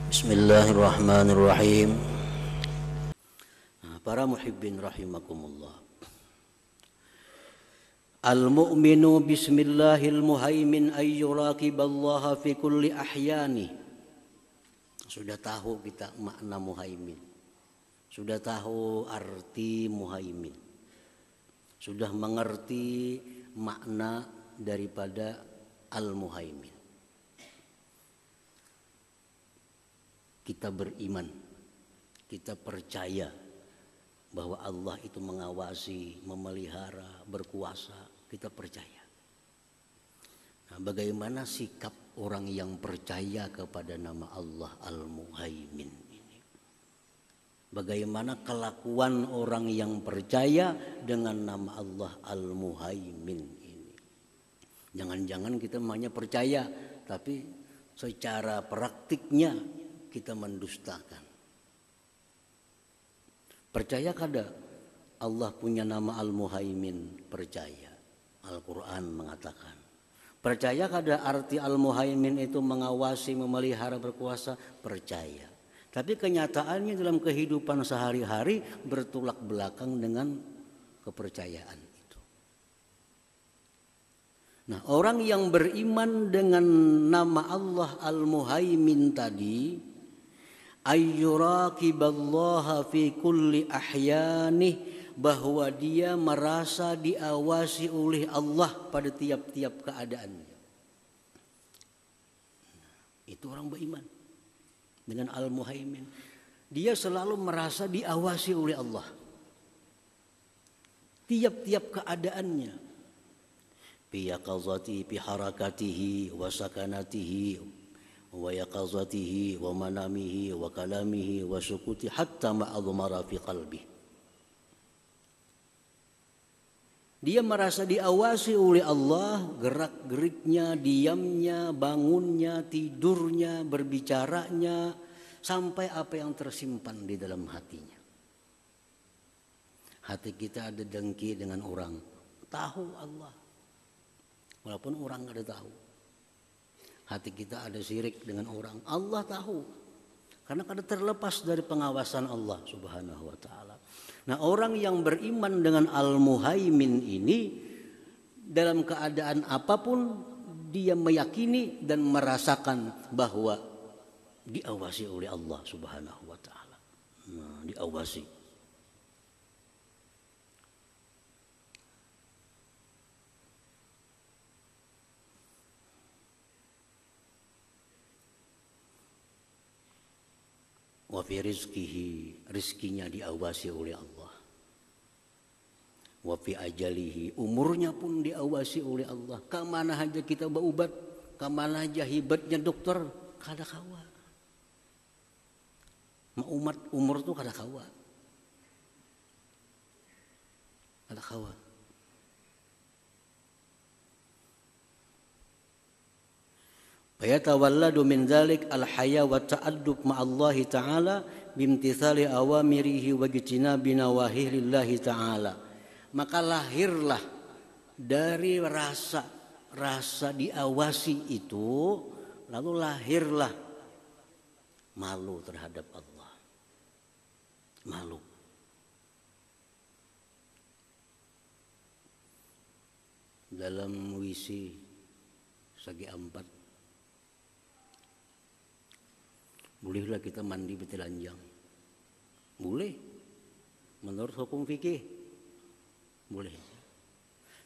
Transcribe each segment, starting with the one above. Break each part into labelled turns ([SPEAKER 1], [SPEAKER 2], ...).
[SPEAKER 1] Bismillahirrahmanirrahim. Para muhibbin rahimakumullah. Al-mu'minu bismillahil muhaimin ayyuraqiballaha fi kulli ahyani. Sudah tahu kita makna muhaimin. Sudah tahu arti muhaimin. Sudah mengerti makna daripada al-muhaimin. Kita beriman, kita percaya bahwa Allah itu mengawasi, memelihara, berkuasa. Kita percaya. Nah, bagaimana sikap orang yang percaya kepada nama Allah Al-Muhaimin ini? Bagaimana kelakuan orang yang percaya dengan nama Allah Al-Muhaimin ini? Jangan-jangan kita hanya percaya, tapi secara praktiknya kita mendustakan. Percaya kada Allah punya nama Al-Muhaimin? Percaya. Al-Quran mengatakan. Percaya kada arti Al-Muhaimin itu mengawasi, memelihara, berkuasa? Percaya. Tapi kenyataannya dalam kehidupan sehari-hari bertolak belakang dengan kepercayaan itu. Nah, orang yang beriman dengan nama Allah Al-Muhaimin tadi, ayyuraqiballaha fi kulli ahyanih, bahwa dia merasa diawasi oleh Allah pada tiap-tiap keadaannya. Itu orang beriman dengan Al-Muhaimin. Dia selalu merasa diawasi oleh Allah. Tiap-tiap keadaannya. Fi yaqazatihi, fi harakatihi, wa sakanatihi, wa yaqazatihi wa manamihi wa kalamihi wa sukuti hatta ma'adhmara fi qalbi. Dia merasa diawasi oleh Allah, gerak-geriknya, diamnya, bangunnya, tidurnya, berbicaranya, sampai apa yang tersimpan di dalam hatinya. Hati kita ada dengki dengan orang, tahu Allah, walaupun orang tidak tahu. Hati kita ada syirik dengan orang, Allah tahu. Karena kada terlepas dari pengawasan Allah Subhanahu wa ta'ala. Nah, orang yang beriman dengan Al-Muhaimin ini, dalam keadaan apapun dia meyakini dan merasakan bahwa diawasi oleh Allah Subhanahu wa ta'ala. Nah, diawasi. Wa fi rizqihi, rizkinya diawasi oleh Allah. Wa fi ajalihi, umurnya pun diawasi oleh Allah. Kemana aja kita berobat, kemana aja hebatnya dokter, kada kawa. Umat umur tuh kada kawa. Kada kawa. Fayatawalladu min dzalik al-haya wa ta'addub ma'allahi ta'ala bimtithali awamirihi wa ijtinabi nawahihi ta'ala. Maka lahirlah dari rasa diawasi itu, lalu lahirlah malu terhadap Allah. Malu. Dalam wisi segi ampat, bolehlah kita mandi bertelanjang? Boleh. Menurut hukum fikih boleh.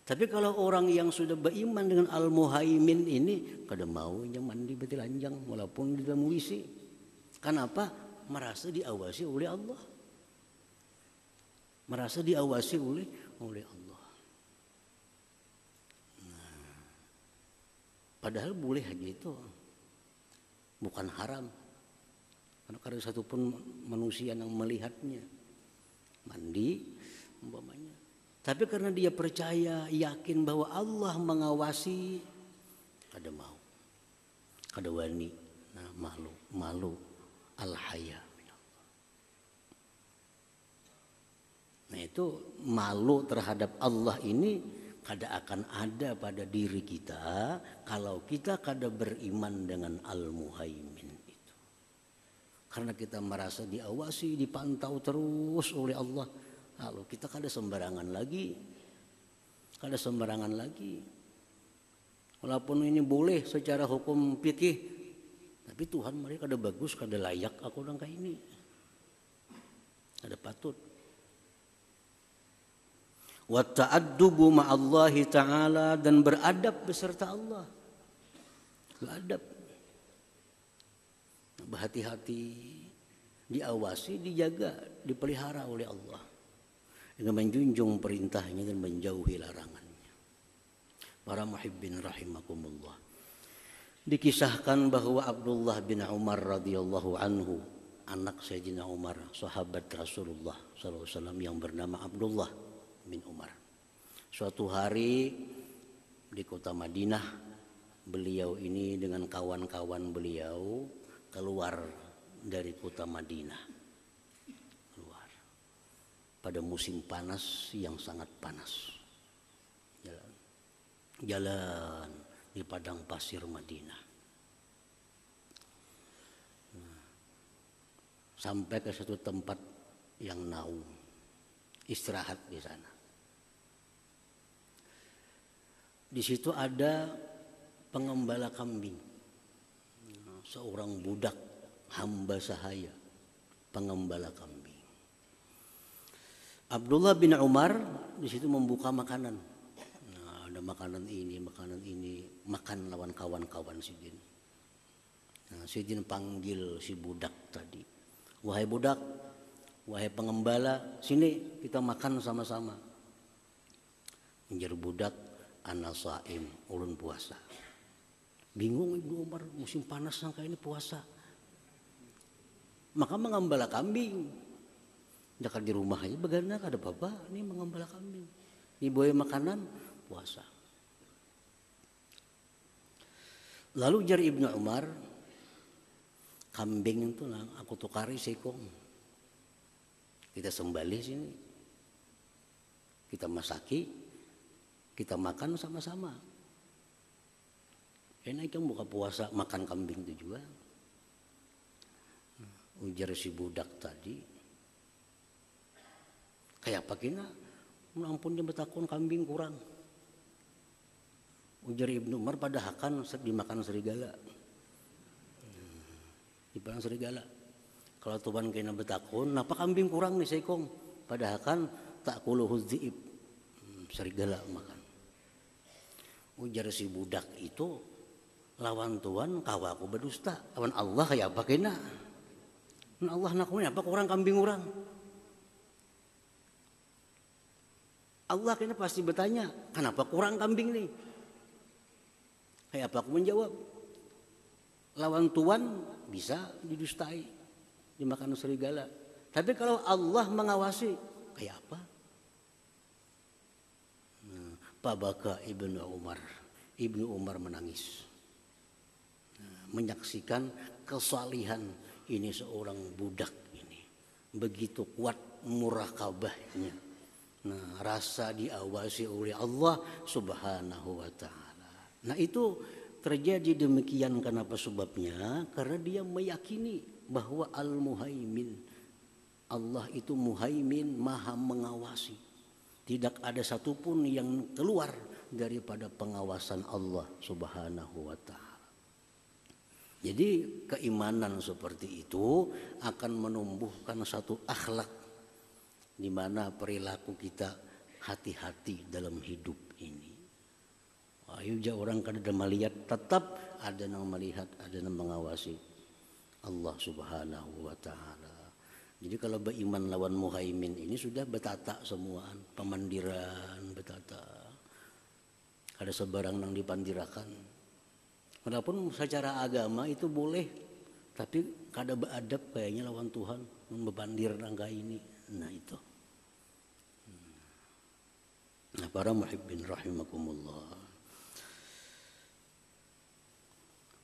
[SPEAKER 1] Tapi kalau orang yang sudah beriman dengan Al-Muhaimin ini, kada maunya mandi bertelanjang walaupun di dalam WC. Kenapa? Merasa diawasi oleh Allah. Merasa diawasi oleh Allah. Nah, padahal boleh aja itu. Bukan haram. Karena ada satupun manusia yang melihatnya mandi umpamanya. Tapi karena dia percaya, yakin bahwa Allah mengawasi, kada mau, kada wani. Nah, malu al-haya. Nah, itu malu terhadap Allah ini kada akan ada pada diri kita kalau kita kada beriman dengan Al-Muhaimin itu. Karena kita merasa diawasi, dipantau terus oleh Allah. Lalu kita kada sembarangan lagi. Kada sembarangan lagi. Walaupun ini boleh secara hukum fikih, tapi Tuhan mereka kada bagus, kada layak aku orang kayak ini. Kada patut. Wa ta'addubu ma'allahi ta'ala, dan beradab beserta Allah. Beradab. Berhati-hati, diawasi, dijaga, dipelihara oleh Allah dengan menjunjung perintahnya dan menjauhi larangannya. Para muhibbin rahimakumullah. Dikisahkan bahwa Abdullah bin Umar radhiyallahu anhu, anak Sayyidina Umar, sahabat Rasulullah SAW yang bernama Abdullah bin Umar. Suatu hari di kota Madinah, beliau ini dengan kawan-kawan beliau keluar dari kota Madinah, keluar pada musim panas yang sangat panas, jalan di padang pasir Madinah, sampai ke satu tempat yang naung, istirahat di sana. Di situ ada pengembala kambing, seorang budak hamba sahaya, pengembala kambing. Abdullah bin Umar di situ membuka makanan. Nah, ada makanan ini, makan lawan kawan-kawan Sidin. Nah, Sidin panggil si budak tadi. Wahai budak, wahai pengembala, sini kita makan sama-sama. Menjadi budak, ana saim, ulun puasa. Bingung Ibnu Umar, musim panas sangka ini puasa. Maka mengembala kambing. Dekat di rumah aja bagaimana ada bapak ini mengembala kambing. Dibawa makanan puasa. Lalu jar Ibnu Umar, kambing itu lah aku tukari sekong. Kita sembelih sini. Kita masaki, kita makan sama-sama. Enak kan buka puasa makan kambing itu juga. Ujar si budak tadi, kayak apa kena? Ampun dia betakun kambing kurang. Ujar Ibnu Umar, padahal dimakan serigala. Dimakan serigala. Kalau Tuhan kena betakun, napa kambing kurang nih sekong? Padahal kan tak kuluhu dzi'ib, serigala makan. Ujar si budak itu, lawan Tuhan kawaku berdusta, lawan Allah kayak apa kena? Allah nakunya apa kurang kambing orang? Allah kena pasti bertanya, kenapa kurang kambing nih? Kayak apa aku menjawab? Lawan Tuhan bisa didustai, dimakan serigala. Tapi kalau Allah mengawasi, kayak apa? Pabaka Ibnu Umar. Ibnu Umar menangis. Menyaksikan kesalihan ini seorang budak ini. Begitu kuat murakabahnya. Nah, rasa diawasi oleh Allah Subhanahu wa taala. Nah, itu terjadi demikian kenapa sebabnya? Karena dia meyakini bahwa Al-Muhaimin, Allah itu Muhaimin, Maha mengawasi. Tidak ada satupun yang keluar daripada pengawasan Allah Subhanahu wa taala. Jadi keimanan seperti itu akan menumbuhkan satu akhlak di mana perilaku kita hati-hati dalam hidup ini. Ayo orang kada melihat, tetap ada yang melihat, ada yang mengawasi Allah Subhanahu wa taala. Jadi kalau beriman lawan Muhaimin ini sudah betata semuaan, pemandiran betata. Kada sebarang nang dipandirakan. Walaupun secara agama itu boleh, tapi kada beradab kayaknya lawan Tuhan, membandir rangka ini. Nah itu. Nah, para muhibbin rahimakumullah.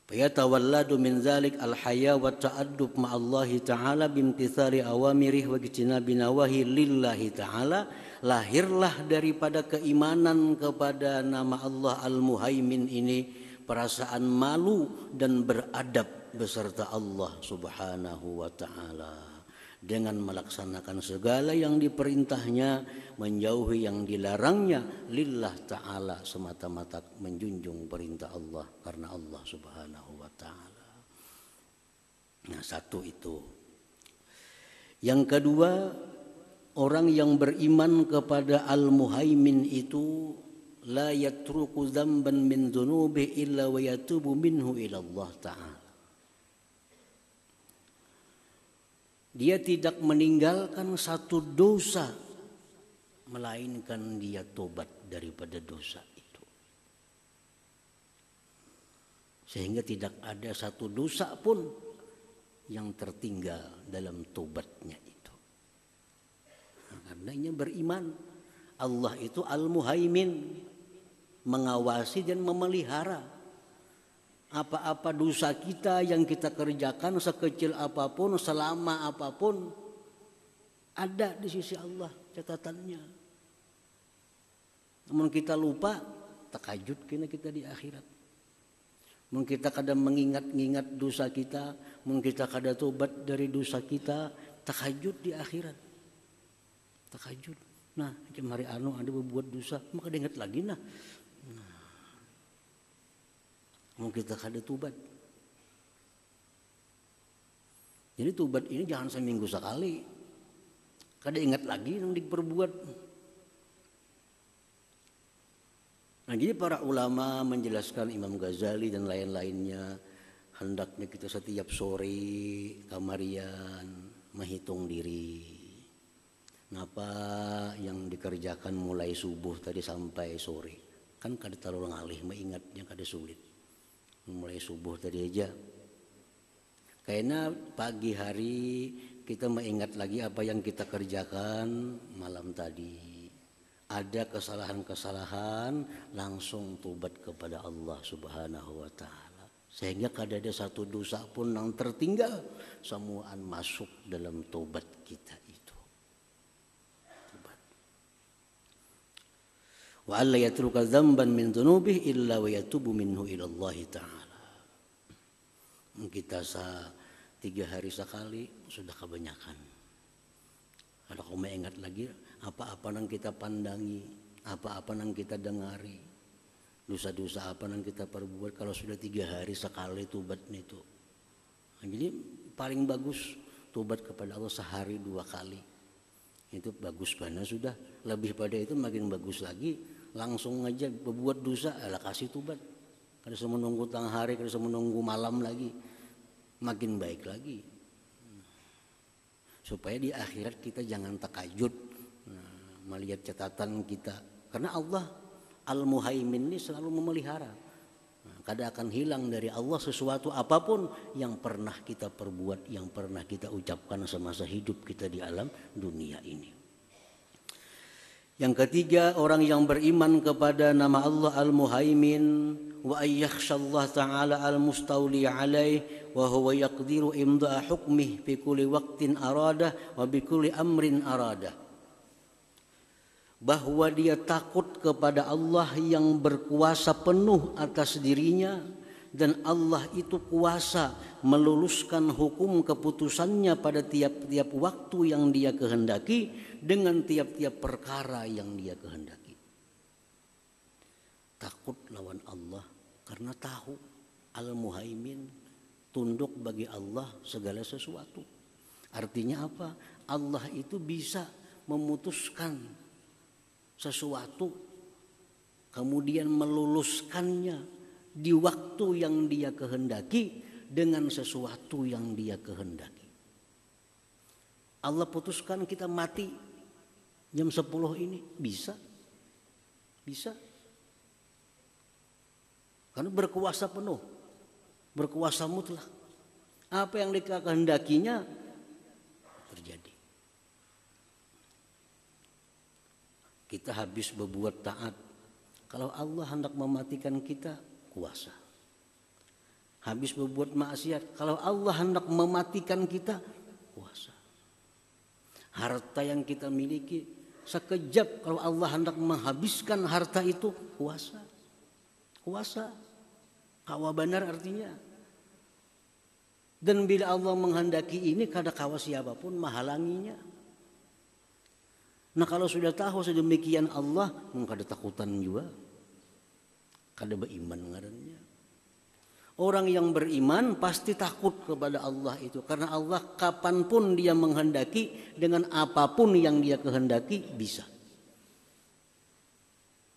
[SPEAKER 1] Fayatawalladu min zalik al-haya wa ta'addub ma'allahi ta'ala bimtithali awamirih wa ijtinabi nawahi lillahi ta'ala. Lahirlah daripada keimanan kepada nama Allah Al-Muhaimin ini perasaan malu dan beradab beserta Allah Subhanahu wa ta'ala dengan melaksanakan segala yang diperintahnya, menjauhi yang dilarangnya, lillah ta'ala, semata-mata menjunjung perintah Allah karena Allah Subhanahu wa ta'ala. Nah, satu itu. Yang kedua, orang yang beriman kepada Al-Muhaimin itu la yatruku dzamban min dzunubi illa wa yatubu minhu ila Allah ta'ala. Dia tidak meninggalkan satu dosa melainkan dia tobat daripada dosa itu. Sehingga tidak ada satu dosa pun yang tertinggal dalam tobatnya itu. Nah, karenanya beriman. Allah itu Al-Muhaimin, mengawasi dan memelihara apa-apa dosa kita yang kita kerjakan, sekecil apapun, selama apapun, ada di sisi Allah catatannya. Namun kita lupa, takajud kena kita di akhirat. Mun kita kadang mengingat-ingat dosa kita, mun kita kadang tobat dari dosa kita, takajud di akhirat. Takajud. Nah, kemarin ada berbuat dosa, maka diingat lagi nah. Mau kita kada tobat. Jadi tobat ini jangan seminggu sekali. Kada ingat lagi yang diperbuat. Nah, jadi para ulama menjelaskan, Imam Ghazali dan lain-lainnya, hendaknya kita setiap sore kamarian menghitung diri. Napa yang dikerjakan mulai subuh tadi sampai sore. Kan kada terlalu ngalih mengingatnya, kada sulit. Mulai subuh tadi aja. Karena pagi hari kita mengingat lagi apa yang kita kerjakan malam tadi. Ada kesalahan-kesalahan, langsung tobat kepada Allah Subhanahu wa ta'ala. Sehingga kada ada satu dosa pun yang tertinggal, semuaan masuk dalam tobat kita itu. Tobat. Wa alla yatruka dzamban min dzunubihi illa wa yatubu minhu ila Allah ta'ala. Kita 3 hari sekali sudah kebanyakan. Kalau kau ingat lagi apa-apa yang kita pandangi, apa-apa yang kita dengari, dosa-dosa apa yang kita perbuat, kalau sudah 3 hari sekali tobat itu. Nah, jadi paling bagus tobat kepada Allah sehari 2 kali. Itu bagus banget sudah. Lebih pada itu makin bagus lagi. Langsung aja berbuat dosa, ala kasih tobat. Kada usah menunggu tengah hari, kada usah menunggu malam lagi. Makin baik lagi. Supaya di akhirat kita jangan takajud melihat catatan kita. Karena Allah Al-Muhaimin ini selalu memelihara. Kada akan hilang dari Allah sesuatu apapun yang pernah kita perbuat, yang pernah kita ucapkan semasa hidup kita di alam dunia ini. Yang ketiga, orang yang beriman kepada nama Allah Al-Muhaimin wa ayyakhshallah ta'ala al-mustawli alaih wa huwa yaqdiru imda'a hukmih fi kulli waqtin aradah wa bi kulli amrin aradah. Bahwa dia takut kepada Allah yang berkuasa penuh atas dirinya, dan Allah itu kuasa meluluskan hukum keputusannya pada tiap-tiap waktu yang dia kehendaki dengan tiap-tiap perkara yang dia kehendaki. Takut lawan Allah karena tahu Al-Muhaimin, tunduk bagi Allah segala sesuatu. Artinya apa? Allah itu bisa memutuskan sesuatu kemudian meluluskannya di waktu yang dia kehendaki dengan sesuatu yang dia kehendaki. Allah putuskan kita mati jam 10 ini, bisa. Karena berkuasa penuh, berkuasa mutlak. Apa yang dikehendakinya terjadi. Kita habis berbuat taat, kalau Allah hendak mematikan kita, kuasa. Habis berbuat maksiat, kalau Allah hendak mematikan kita, kuasa. Harta yang kita miliki, sekejap kalau Allah hendak menghabiskan harta itu, kuasa. Kuasa. Kawa benar artinya. Dan bila Allah menghendaki ini, kada kawa siapapun menghalanginya. Nah kalau sudah tahu sedemikian Allah, kada takutan juga, kada beriman ngarannya. Orang yang beriman pasti takut kepada Allah itu. Karena Allah kapanpun dia menghendaki, dengan apapun yang dia kehendaki bisa.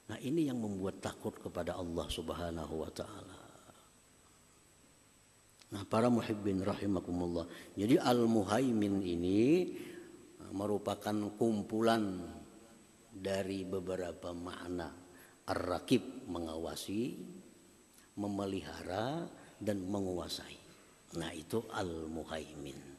[SPEAKER 1] Nah ini yang membuat takut kepada Allah subhanahu wa ta'ala. Nah para muhibbin rahimakumullah. Jadi Al-Muhaimin ini merupakan kumpulan dari beberapa makna. Ar-Raqib mengawasi, memelihara dan menguasai. Nah itu Al-Muhaimin.